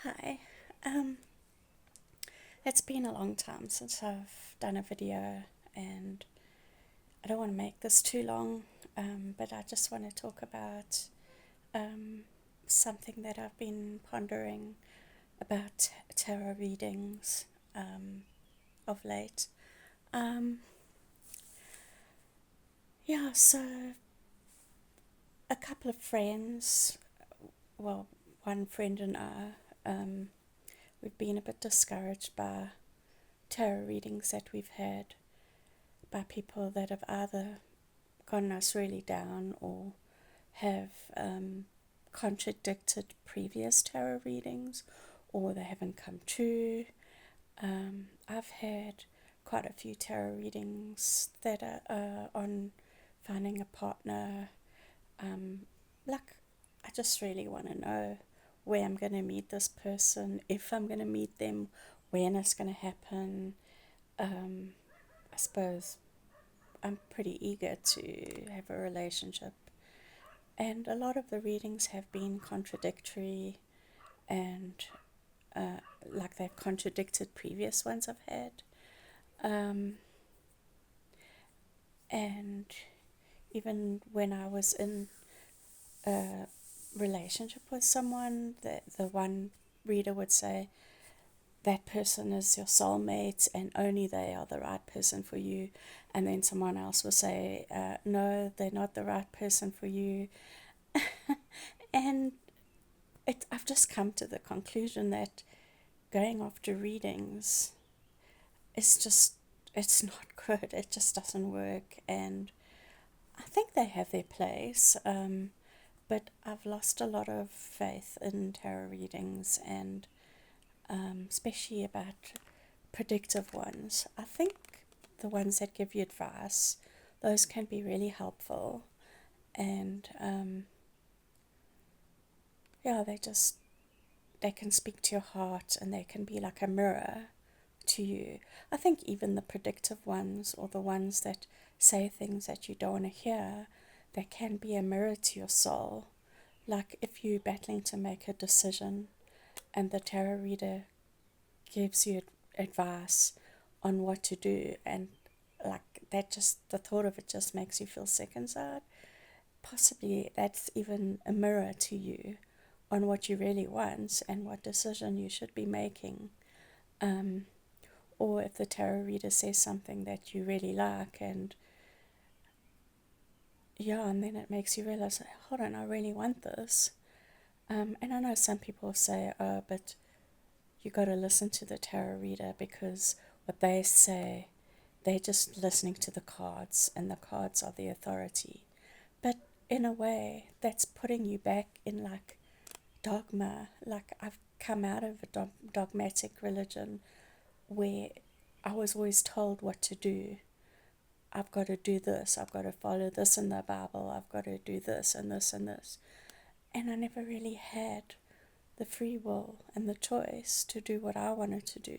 Hi. It's been a long time since I've done a video, and I don't want to make this too long, but I just want to talk about um, something that I've been pondering about tarot readings of late. Um, yeah, so a couple of friends, well, one friend and I, we've been a bit discouraged by tarot readings that we've had by people that have either gotten us really down or have contradicted previous tarot readings, or they haven't come true. I've had quite a few tarot readings that are on finding a partner. Um, like, I just really want to know where I'm going to meet this person, if I'm going to meet them, when it's going to happen. I suppose I'm pretty eager to have a relationship. And a lot of the readings have been contradictory and like they've contradicted previous ones I've had. Um, and even when I was in a relationship with someone, the one reader would say, that person is your soulmate and only they are the right person for you. And then someone else will say, no, they're not the right person for you. And I've just come to the conclusion that going after readings is just, it's not good. It just doesn't work. And I think they have their place, but I've lost a lot of faith in tarot readings, and especially about predictive ones. I think the ones that give you advice, those can be really helpful. And yeah, they can speak to your heart and they can be like a mirror to you. I think even the predictive ones, or the ones that say things that you don't want to hear, they can be a mirror to your soul. Like if you're battling to make a decision and the tarot reader gives you advice on what to do, and like that, just the thought of it just makes you feel sick inside. Possibly that's even a mirror to you on what you really want and what decision you should be making. Um, or if the tarot reader says something that you really like, and yeah, and then it makes you realize, hold on, I really want this. And I know some people say, oh, but you got to listen to the tarot reader because what they say, they're just listening to the cards, and the cards are the authority. But in a way, that's putting you back in like dogma. Like I've come out of a dogmatic religion where I was always told what to do. I've got to do this, I've got to follow this in the Bible, I've got to do this and this and this. And I never really had the free will and the choice to do what I wanted to do.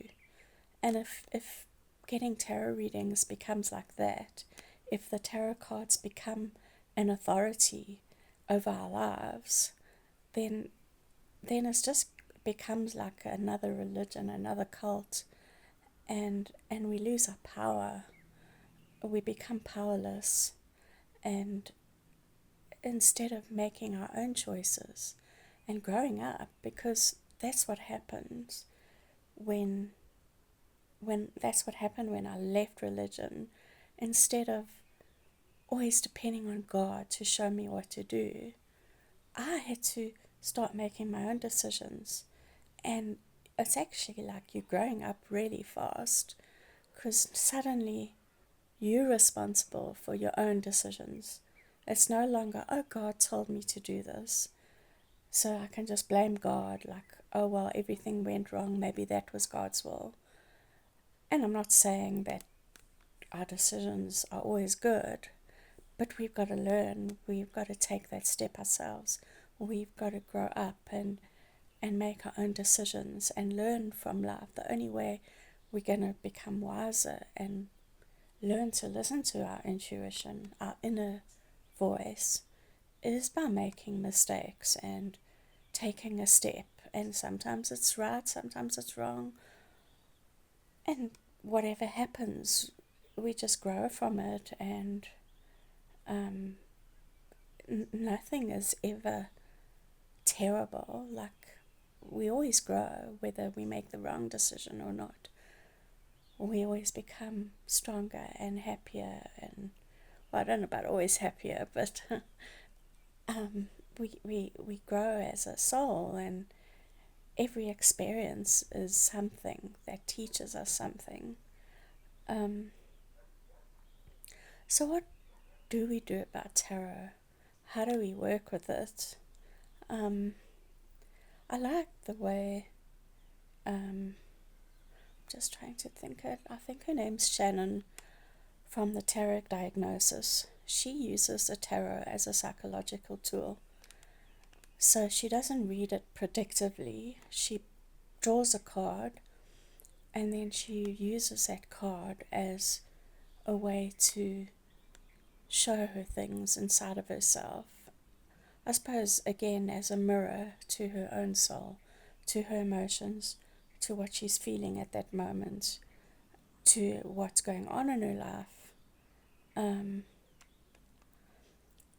And if getting tarot readings becomes like that, if the tarot cards become an authority over our lives, then it just becomes like another religion, another cult, and we lose our power. We become powerless, and instead of making our own choices and growing up, because that's what happens when that's what happened when I left religion. Instead of always depending on God to show me what to do, I had to start making my own decisions. And it's actually like you're growing up really fast, because suddenly you're responsible for your own decisions. It's no longer, oh, God told me to do this, so I can just blame God, like, oh, well, everything went wrong, maybe that was God's will. And I'm not saying that our decisions are always good, but we've got to learn, we've got to take that step ourselves. We've got to grow up and make our own decisions and learn from life. The only way we're going to become wiser and learn to listen to our intuition, our inner voice, is by making mistakes and taking a step and sometimes it's right, sometimes it's wrong, and whatever happens, we just grow from it, and um, nothing is ever terrible. Like, we always grow, whether we make the wrong decision or not. We always become stronger and happier, and well, I don't know about always happier, but we grow as a soul, and every experience is something that teaches us something. Um, so what do we do about tarot? How do we work with it? Um, I like the way, just trying to think it, I think her name's Shannon from the Tarot Diagnosis. She uses the tarot as a psychological tool. So she doesn't read it predictively. She draws a card, and then she uses that card as a way to show her things inside of herself. I suppose, again, as a mirror to her own soul, to her emotions, to what she's feeling at that moment, to what's going on in her life.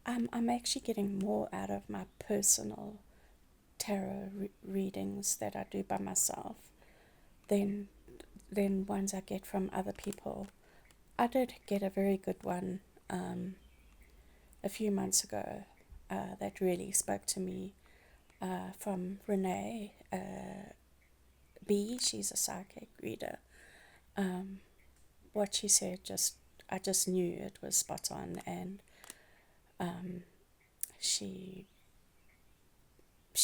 I'm actually getting more out of my personal tarot readings that I do by myself than ones I get from other people. I did get a very good one a few months ago that really spoke to me from Renee B. She's a psychic reader. What she said, I just knew it was spot on, and she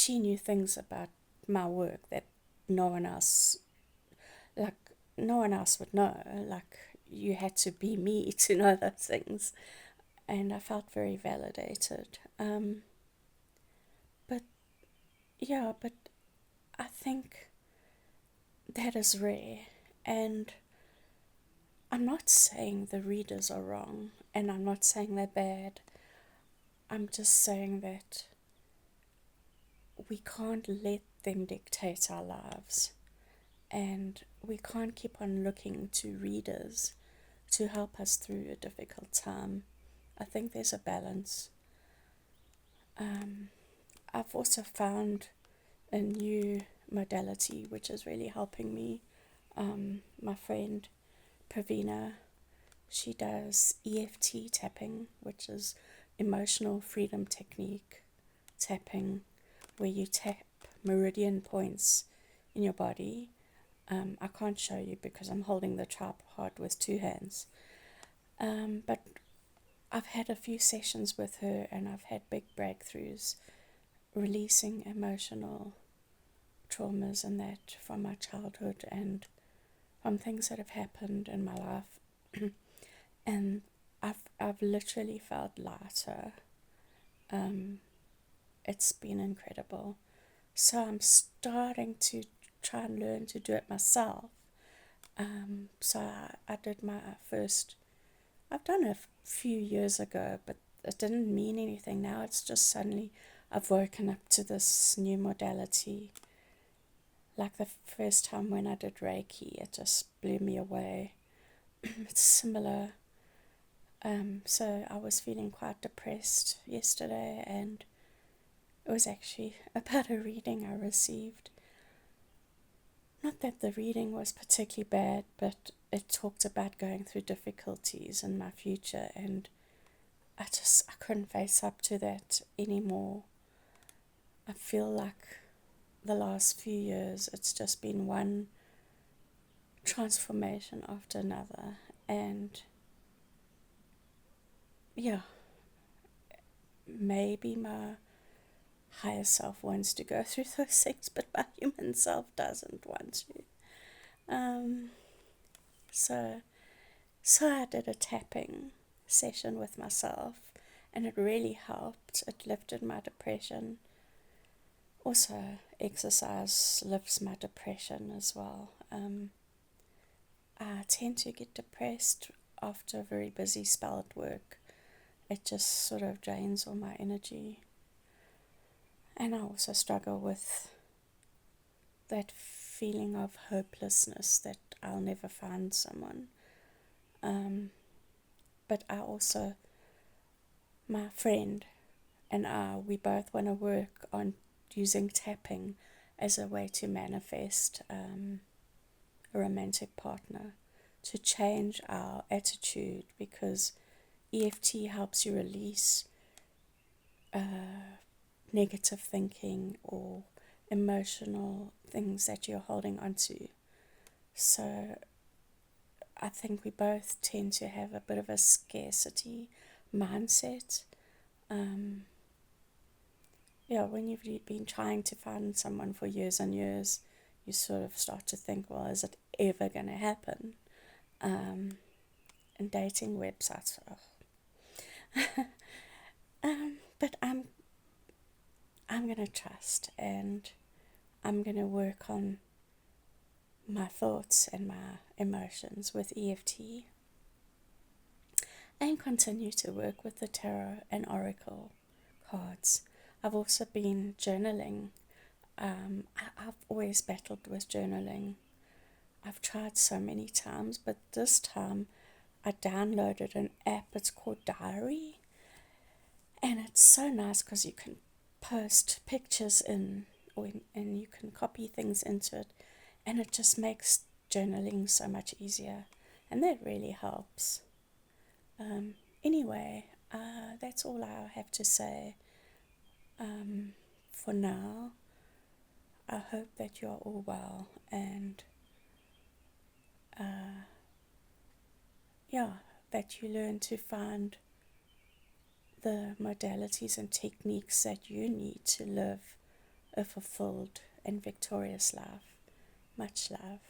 knew things about my work that no one else, like, no one else would know. Like, you had to be me to know those things, and I felt very validated. But yeah, but I think that is rare, and I'm not saying the readers are wrong, and I'm not saying they're bad. I'm just saying that we can't let them dictate our lives, and we can't keep on looking to readers to help us through a difficult time. I think there's a balance. I've also found a new modality which is really helping me. My friend Pravina, she does EFT tapping, which is emotional freedom technique tapping, where you tap meridian points in your body. I can't show you because I'm holding the tripod with two hands. But I've had a few sessions with her, and I've had big breakthroughs, releasing emotional traumas and that from my childhood and from things that have happened in my life. And I've literally felt lighter. It's been incredible. So I'm starting to try and learn to do it myself. So I did my first, I've done it a few years ago, but it didn't mean anything. Now it's just suddenly I've woken up to this new modality. Like the first time when I did Reiki, it just blew me away. It's similar. So I was feeling quite depressed yesterday, and it was actually about a reading I received. Not that the reading was particularly bad, but it talked about going through difficulties in my future, and I couldn't face up to that anymore. I feel like the last few years it's just been one transformation after another, and yeah, maybe my higher self wants to go through those things, but my human self doesn't want to. Um, so, I did a tapping session with myself, and it really helped. It lifted my depression. Also, exercise lifts my depression as well. I tend to get depressed after a very busy spell at work. It just sort of drains all my energy. And I also struggle with that feeling of hopelessness that I'll never find someone. But I also, my friend and we both want to work on using tapping as a way to manifest a romantic partner, to change our attitude, because EFT helps you release negative thinking or emotional things that you're holding onto. So I think we both tend to have a bit of a scarcity mindset. When you've been trying to find someone for years and years, you sort of start to think, well, is it ever going to happen? And dating websites. But I'm going to trust, and I'm going to work on my thoughts and my emotions with EFT, and continue to work with the tarot and oracle cards. I've also been journaling. I've always battled with journaling. I've tried so many times, but this time I downloaded an app. It's called Diary, and it's so nice because you can post pictures and you can copy things into it, and it just makes journaling so much easier, and that really helps. Anyway, that's all I have to say for now. I hope that you're all well, and that you learn to find the modalities and techniques that you need to live a fulfilled and victorious life. Much love.